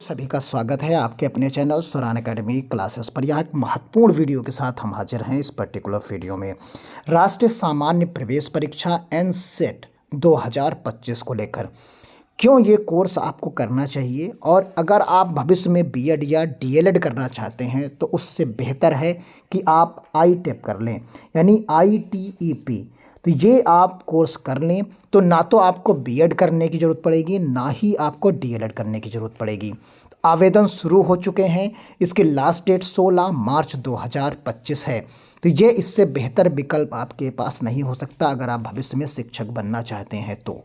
सभी का स्वागत है आपके अपने चैनल सुरान एकेडमी क्लासेस पर। यहाँ एक महत्वपूर्ण वीडियो के साथ हम हाजिर हैं। इस पर्टिकुलर वीडियो में राष्ट्रीय सामान्य प्रवेश परीक्षा एनसेट 2025 को लेकर क्यों ये कोर्स आपको करना चाहिए, और अगर आप भविष्य में बीएड या डीएलएड करना चाहते हैं तो उससे बेहतर है कि आप आईटेप कर लें, यानी आईटीईपी। तो ये आप कोर्स कर लें तो ना तो आपको बीएड करने की ज़रूरत पड़ेगी, ना ही आपको डीएलएड करने की ज़रूरत पड़ेगी। आवेदन शुरू हो चुके हैं। इसकी लास्ट डेट 16 मार्च 2025 है। तो ये इससे बेहतर विकल्प आपके पास नहीं हो सकता अगर आप भविष्य में शिक्षक बनना चाहते हैं तो।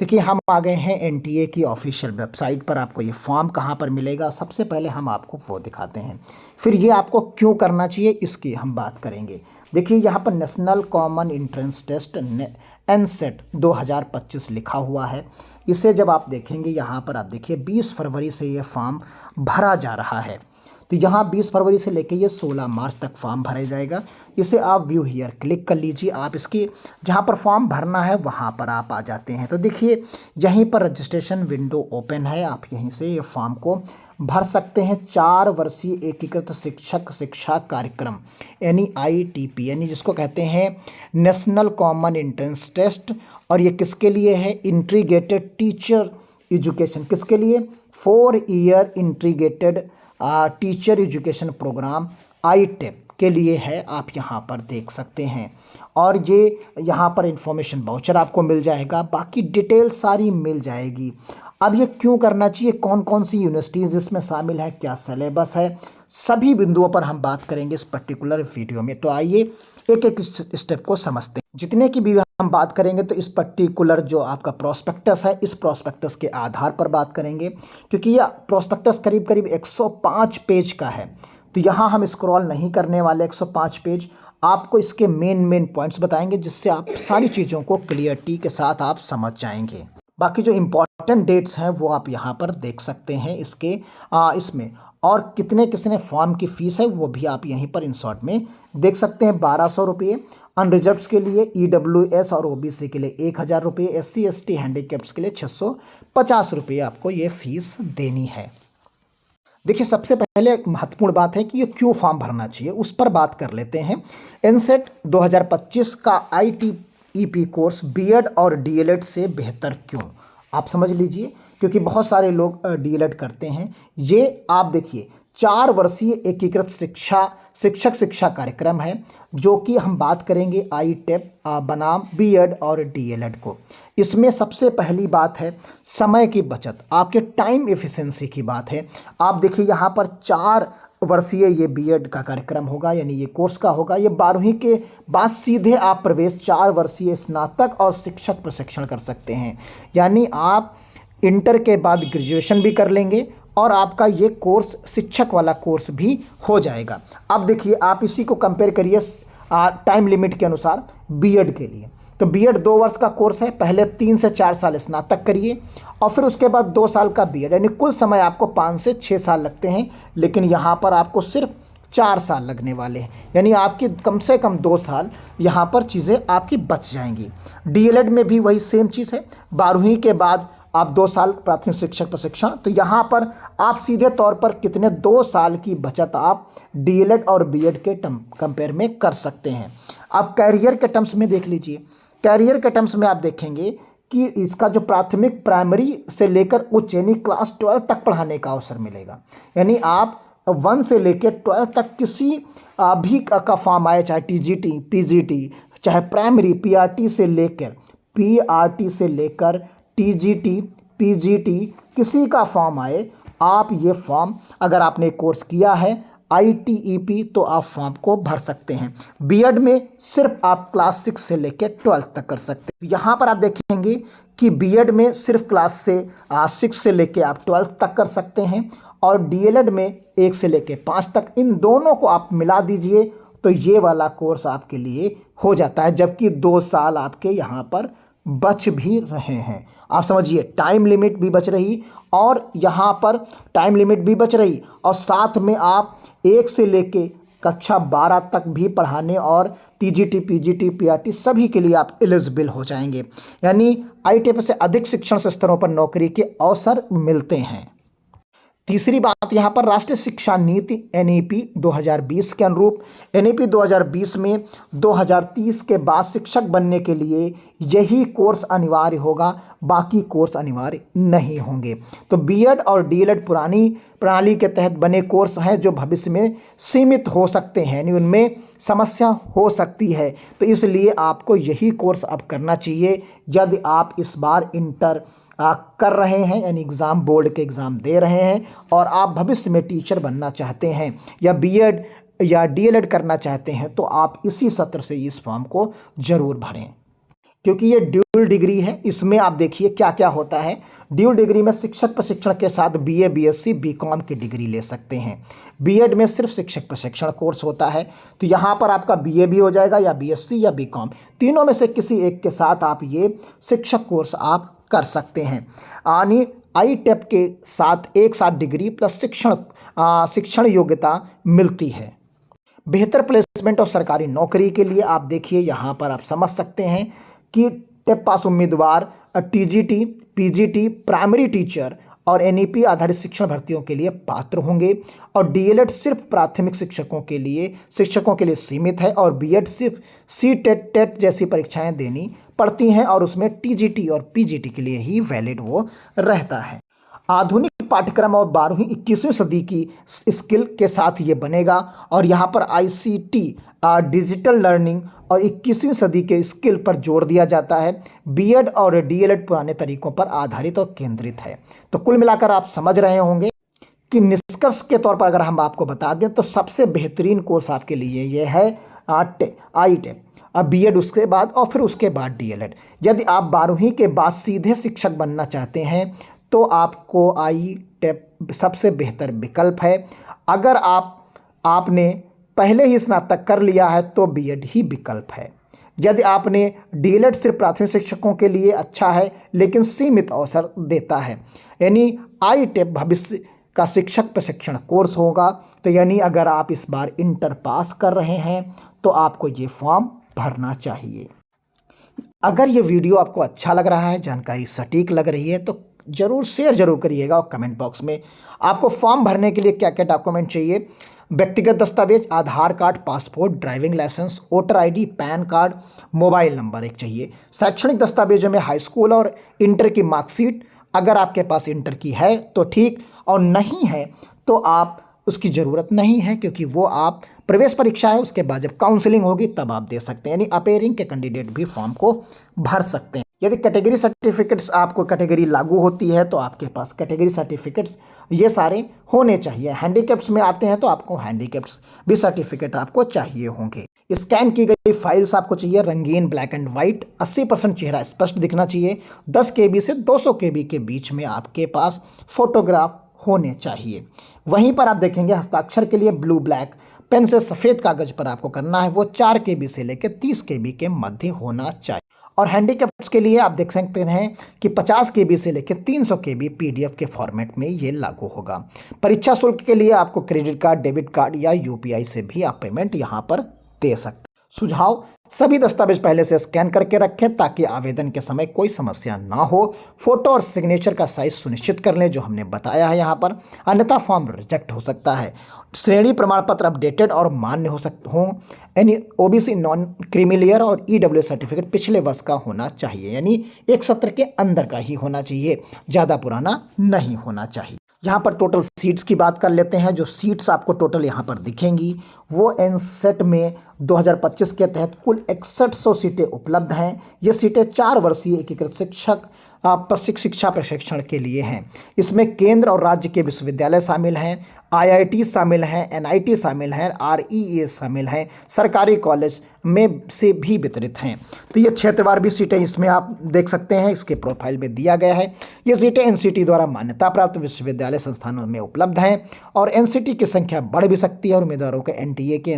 देखिए, हम आ गए हैं एनटीए की ऑफिशियल वेबसाइट पर। आपको ये फॉर्म कहाँ पर मिलेगा, सबसे पहले हम आपको वो दिखाते हैं, फिर ये आपको क्यों करना चाहिए इसकी हम बात करेंगे। देखिए, यहाँ पर नेशनल कॉमन एंट्रेंस टेस्ट एनसेट 2025 लिखा हुआ है। इसे जब आप देखेंगे, यहाँ पर आप देखिए 20 फरवरी से ये फॉर्म भरा जा रहा है। तो यहाँ 20 फरवरी से लेकर ये 16 मार्च तक फॉर्म भरा जाएगा। इसे आप व्यू हियर क्लिक कर लीजिए। आप इसकी जहाँ पर फॉर्म भरना है वहाँ पर आप आ जाते हैं। तो देखिए, यहीं पर रजिस्ट्रेशन विंडो ओपन है। आप यहीं से ये फॉर्म को भर सकते हैं। 4 वर्षीय एकीकृत शिक्षक शिक्षा कार्यक्रम यानी आईटीपी, यानी जिसको कहते हैं नेशनल कॉमन एंट्रेंस टेस्ट। और ये किसके लिए है? Integrated teacher education. किसके लिए? 4 year integrated teacher education program ITEP के लिए है। आप यहाँ पर देख सकते हैं। और ये यहाँ पर इंफॉर्मेशन वाउचर आपको मिल जाएगा, बाकी डिटेल सारी मिल जाएगी। अब ये क्यों करना चाहिए, कौन कौन सी यूनिवर्सिटीज़ इसमें शामिल है, क्या सिलेबस है, सभी बिंदुओं पर हम बात करेंगे इस पर्टिकुलर वीडियो में। तो आइए एक एक स्टेप को समझते हैं। जितने की भी हम बात करेंगे तो इस पर्टिकुलर जो आपका प्रोस्पेक्टस है, इस प्रोस्पेक्टस के आधार पर बात करेंगे, क्योंकि यह प्रोस्पेक्टस करीब करीब 105 पेज का है। तो यहाँ हम स्क्रॉल नहीं करने वाले। 105 पेज आपको इसके मेन पॉइंट्स बताएंगे, जिससे आप सारी चीज़ों को क्लियरिटी के साथ आप समझ जाएंगे। बाकी जो इम्पॉर्टेंट डेट्स हैं वो आप यहाँ पर देख सकते हैं इसके इसमें। और कितने कितने फॉर्म की फ़ीस है वो भी आप यहीं पर इन शॉर्ट में देख सकते हैं। 1200 रुपये अनरिजर्व्स के लिए, ईडब्ल्यूएस और ओबीसी के लिए 1000 रुपये, एससी एसटी हैंडीकैप्स के लिए 650 रुपये आपको ये फ़ीस देनी है। देखिए, सबसे पहले एक महत्वपूर्ण बात है कि ये क्यों फॉर्म भरना चाहिए, उस पर बात कर लेते हैं। एनसेट 2025 का आईटीईपी कोर्स बीएड और डीएलएड से बेहतर क्यों, आप समझ लीजिए। क्योंकि बहुत सारे लोग डीएलएड करते हैं। ये आप देखिए 4 वर्षीय एकीकृत शिक्षक शिक्षा कार्यक्रम है, जो कि हम बात करेंगे आईटेप बनाम बीएड और डीएलएड को। इसमें सबसे पहली बात है समय की बचत, आपके टाइम एफिशिएंसी की बात है। आप देखिए, यहाँ पर 4 वर्षीय ये बीएड का कार्यक्रम होगा, यानी ये कोर्स का होगा। ये 12वीं के बाद सीधे आप प्रवेश 4 वर्षीय स्नातक और शिक्षक प्रशिक्षण कर सकते हैं, यानी आप इंटर के बाद ग्रेजुएशन भी कर लेंगे और आपका ये कोर्स शिक्षक वाला कोर्स भी हो जाएगा। अब देखिए, आप इसी को कंपेयर करिए टाइम लिमिट के अनुसार बीएड के लिए। तो बीएड 2 वर्ष का कोर्स है। पहले 3 से 4 साल स्नातक करिए और फिर उसके बाद 2 साल का बीएड, यानी कुल समय आपको 5 से 6 साल लगते हैं। लेकिन यहाँ पर आपको सिर्फ 4 साल लगने वाले हैं, यानी आपकी कम से कम 2 साल यहाँ पर चीज़ें आपकी बच जाएंगी। डीएलएड में भी वही सेम चीज़ है। 12वीं के बाद आप 2 साल प्राथमिक शिक्षक प्रशिक्षण। तो यहाँ पर आप सीधे तौर पर कितने 2 साल की बचत आप डीएलएड और बीएड के कंपेयर में कर सकते हैं। अब कैरियर के टर्म्स में देख लीजिए। कैरियर के टर्म्स में आप देखेंगे कि इसका जो प्राथमिक प्राइमरी से लेकर उच्च यानी क्लास 12 तक पढ़ाने का अवसर मिलेगा। यानी आप 1 से लेकर 12 तक किसी भी का फॉर्म आए, चाहे टीजीटी, पीजीटी, चाहे प्राइमरी पीआरटी से लेकर टीजीटी, पीजीटी, किसी का फॉर्म आए, आप ये फॉर्म अगर आपने कोर्स किया है आईटीईपी तो आप फॉर्म को भर सकते हैं। बीएड में सिर्फ आप क्लास 6 से लेकर 12 तक कर सकते हैं। यहाँ पर आप देखेंगे कि बीएड में सिर्फ क्लास 6 से लेकर आप 12 तक कर सकते हैं, और डीएलएड में 1 से लेकर 5 तक। इन दोनों को आप मिला दीजिए तो ये वाला कोर्स आपके लिए हो जाता है, जबकि 2 साल आपके यहाँ पर बच भी रहे हैं। आप समझिए, टाइम लिमिट भी बच रही और यहाँ पर टाइम लिमिट भी बच रही, और साथ में आप 1 से लेके कक्षा 12 तक भी पढ़ाने और टीजीटी, पीजीटी, पीआरटी सभी के लिए आप एलिजिबल हो जाएंगे। यानी आईटीआई से अधिक शिक्षण स्तरों पर नौकरी के अवसर मिलते हैं। तीसरी बात यहाँ पर राष्ट्रीय शिक्षा नीति एनईपी 2020 के अनुरूप एनईपी 2020 में 2030 के बाद शिक्षक बनने के लिए यही कोर्स अनिवार्य होगा, बाकी कोर्स अनिवार्य नहीं होंगे। तो बीएड और डीएलएड पुरानी प्रणाली के तहत बने कोर्स हैं जो भविष्य में सीमित हो सकते हैं, यानी उनमें समस्या हो सकती है। तो इसलिए आपको यही कोर्स अब करना चाहिए यदि आप इस बार इंटर कर रहे हैं, यानी एग्ज़ाम बोर्ड के एग्ज़ाम दे रहे हैं और आप भविष्य में टीचर बनना चाहते हैं या बीएड या डीएलएड करना चाहते हैं, तो आप इसी सत्र से इस फॉर्म को ज़रूर भरें, क्योंकि ये ड्यूल डिग्री है। इसमें आप देखिए क्या क्या होता है। ड्यूल डिग्री में शिक्षक प्रशिक्षण के साथ बीए, बीएससी, बीकॉम की डिग्री ले सकते हैं। बीएड में सिर्फ शिक्षक प्रशिक्षण कोर्स होता है, तो यहाँ पर आपका बीए भी हो जाएगा या बीएससी या बीकॉम, तीनों में से किसी एक के साथ आप ये शिक्षक कोर्स आप कर सकते हैं। यानी आईटेप के साथ एक साथ डिग्री प्लस शिक्षण योग्यता मिलती है। बेहतर प्लेसमेंट और सरकारी नौकरी के लिए आप देखिए यहाँ पर आप समझ सकते हैं कि टेप पास उम्मीदवार टीजीटी, पीजीटी, प्राइमरी टीचर और एनईपी आधारित शिक्षण भर्तियों के लिए पात्र होंगे और डीएलएड सिर्फ प्राथमिक शिक्षकों के लिए सीमित है और बीएड सिर्फ सीटेट टेट जैसी परीक्षाएं देनी पड़ती हैं और उसमें टीजीटी और पीजीटी के लिए ही वैलिड वो रहता है। आधुनिक पाठ्यक्रम और 12वीं 21वीं सदी की स्किल के साथ ये बनेगा और यहाँ पर आईसीटी डिजिटल लर्निंग और 21वीं सदी के स्किल पर जोर दिया जाता है। बीएड और डीएलएड पुराने तरीकों पर आधारित और केंद्रित है। तो कुल मिलाकर आप समझ रहे होंगे कि निष्कर्ष के तौर पर अगर हम आपको बता दें तो सबसे बेहतरीन कोर्स आपके लिए ये है आईटेप, अब बीएड उसके बाद और फिर उसके बाद डीएलएड। यदि आप 12वीं के बाद सीधे शिक्षक बनना चाहते हैं तो आपको आईटेप सबसे बेहतर विकल्प है। अगर आपने पहले ही स्नातक कर लिया है तो बीएड ही विकल्प है। यदि आपने डीएलएड सिर्फ प्राथमिक शिक्षकों के लिए अच्छा है लेकिन सीमित अवसर देता है, यानी आईटेप भविष्य का शिक्षक प्रशिक्षण कोर्स होगा। तो यानी अगर आप इस बार इंटर पास कर रहे हैं तो आपको ये फॉर्म भरना चाहिए। अगर ये वीडियो आपको अच्छा लग रहा है, जानकारी सटीक लग रही है, तो ज़रूर शेयर जरूर करिएगा और कमेंट बॉक्स में आपको फॉर्म भरने के लिए क्या क्या डॉक्यूमेंट चाहिए। व्यक्तिगत दस्तावेज, Aadhaar card, passport, driving licence, voter ID, PAN card, mobile number एक चाहिए। शैक्षणिक दस्तावेजों में हाई स्कूल और इंटर की मार्कशीट, अगर आपके पास इंटर की है तो ठीक, और नहीं है तो आप उसकी ज़रूरत नहीं है, क्योंकि वो आप प्रवेश परीक्षा है उसके बाद जब काउंसलिंग होगी तब आप दे सकते हैं। यानी अपेयरिंग के कैंडिडेट भी फॉर्म को भर सकते हैं। यदि कैटेगरी सर्टिफिकेट्स, आपको कैटेगरी लागू होती है तो आपके पास कैटेगरी सर्टिफिकेट्स ये सारे होने चाहिए। हैंडीकैप्स में आते हैं तो आपको हैंडीकैप्स भी सर्टिफिकेट आपको चाहिए होंगे। स्कैन की गई फाइल्स आपको चाहिए रंगीन ब्लैक एंड वाइट, 80% चेहरा स्पष्ट दिखना चाहिए, 10 KB से 200 KB के बीच में आपके पास फोटोग्राफ होने चाहिए। वहीं पर आप देखेंगे हस्ताक्षर के लिए ब्लू ब्लैक पेन से सफ़ेद कागज पर आपको करना है, वो 4 KB से लेकर 30 KB के मध्य होना चाहिए। और हैंडीकैप्स के लिए आप देख सकते हैं कि 50 KB से लेकर 300 KB PDF के फॉर्मेट में ये लागू होगा। परीक्षा शुल्क के लिए आपको क्रेडिट कार्ड, डेबिट कार्ड या UPI से भी आप पेमेंट यहाँ पर दे सकते। सुझाव, सभी दस्तावेज पहले से स्कैन करके रखें ताकि आवेदन के समय कोई समस्या ना हो। फोटो और सिग्नेचर का साइज सुनिश्चित कर लें जो हमने बताया है यहाँ पर, अन्यथा फॉर्म रिजेक्ट हो सकता है। श्रेणी प्रमाण पत्र अपडेटेड और मान्य हों, यानी OBC नॉन क्रीमिलियर और EWS सर्टिफिकेट पिछले वर्ष का होना चाहिए, यानी एक सत्र के अंदर का ही होना चाहिए, ज़्यादा पुराना नहीं होना चाहिए। यहाँ पर टोटल सीट्स की बात कर लेते हैं। जो सीट्स आपको टोटल यहाँ पर दिखेंगी वो एनसेट में 2025 के तहत कुल 6100 सीटें उपलब्ध हैं। ये सीटें 4 वर्षीय एकीकृत शिक्षा प्रशिक्षण के लिए हैं। इसमें केंद्र और राज्य के विश्वविद्यालय शामिल हैं, IIT शामिल हैं, NIT शामिल हैं, REA शामिल हैं, सरकारी कॉलेज में से भी वितरित हैं। तो ये क्षेत्रवार भी सीटें इसमें आप देख सकते हैं, इसके प्रोफाइल में दिया गया है। ये सीटें NCT द्वारा मान्यता प्राप्त विश्वविद्यालय संस्थानों में उपलब्ध हैं और NCT की संख्या बढ़ भी सकती है और उम्मीदवारों को NTA के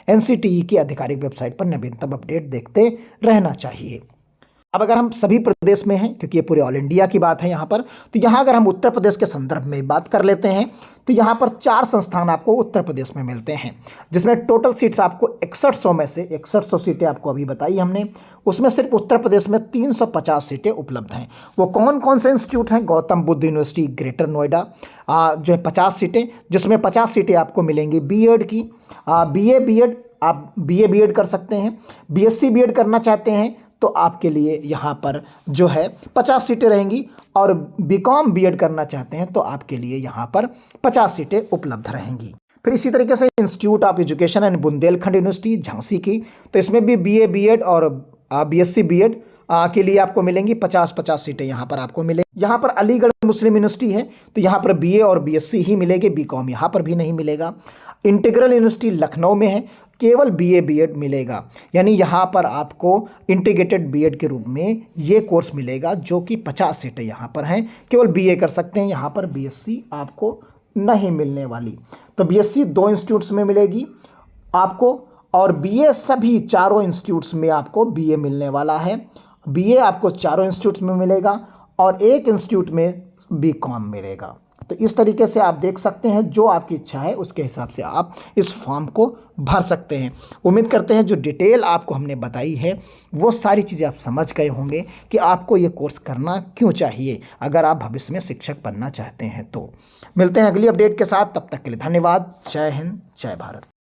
NCTE की आधिकारिक वेबसाइट पर नवीनतम अपडेट देखते रहना चाहिए। अब अगर हम सभी प्रदेश में हैं, क्योंकि ये पूरे ऑल इंडिया की बात है यहाँ पर, तो यहाँ अगर हम उत्तर प्रदेश के संदर्भ में बात कर लेते हैं तो यहाँ पर 4 संस्थान आपको उत्तर प्रदेश में मिलते हैं, जिसमें टोटल सीट्स आपको 6100 में से 6100 सीटें आपको अभी बताई हमने, उसमें सिर्फ उत्तर प्रदेश में 350 सीटें उपलब्ध हैं। वो कौन कौन से इंस्टीट्यूट हैं? गौतम बुद्ध यूनिवर्सिटी ग्रेटर नोएडा जो है 50 सीटें, जिसमें 50 सीटें आपको मिलेंगी बीएड की। बीए बीएड आप बीए बीएड कर सकते हैं, बीएससी बीएड करना चाहते हैं तो आपके लिए यहाँ पर जो है 50 सीटें रहेंगी, और बीकॉम बीएड करना चाहते हैं तो आपके लिए यहाँ पर 50 सीटें उपलब्ध रहेंगी। फिर इसी तरीके से institute of education and Bundelkhand university Jhansi की, तो इसमें भी बीए बीएड और बीएससी बीएड के लिए आपको मिलेंगी 50-50 सीटें यहाँ पर आपको मिलेंगी। यहाँ पर अलीगढ़ मुस्लिम यूनिवर्सिटी है, तो यहाँ पर बीए और बीएससी ही मिलेगी, बीकॉम यहाँ पर भी नहीं मिलेगा। इंटीग्रल यूनिवर्सिटी लखनऊ में है, केवल बीए बीएड मिलेगा, यानी यहाँ पर आपको इंटीग्रेटेड बीएड के रूप में ये कोर्स मिलेगा, जो कि 50 सीटें यहाँ पर हैं, केवल बीए कर सकते हैं, यहाँ पर बीएससी आपको नहीं मिलने वाली। तो बीएससी 2 इंस्टीट्यूट्स में मिलेगी आपको, और बीए सभी चारों इंस्टीट्यूट्स में आपको बीए मिलने वाला है। बीए आपको चारों इंस्टीट्यूट्स में मिलेगा और एक इंस्टीट्यूट में बीकॉम मिलेगा। तो इस तरीके से आप देख सकते हैं, जो आपकी इच्छा है उसके हिसाब से आप इस फॉर्म को भर सकते हैं। उम्मीद करते हैं जो डिटेल आपको हमने बताई है वो सारी चीज़ें आप समझ गए होंगे कि आपको ये कोर्स करना क्यों चाहिए अगर आप भविष्य में शिक्षक बनना चाहते हैं। तो मिलते हैं अगली अपडेट के साथ, तब तक के लिए धन्यवाद। जय हिंद, जय भारत।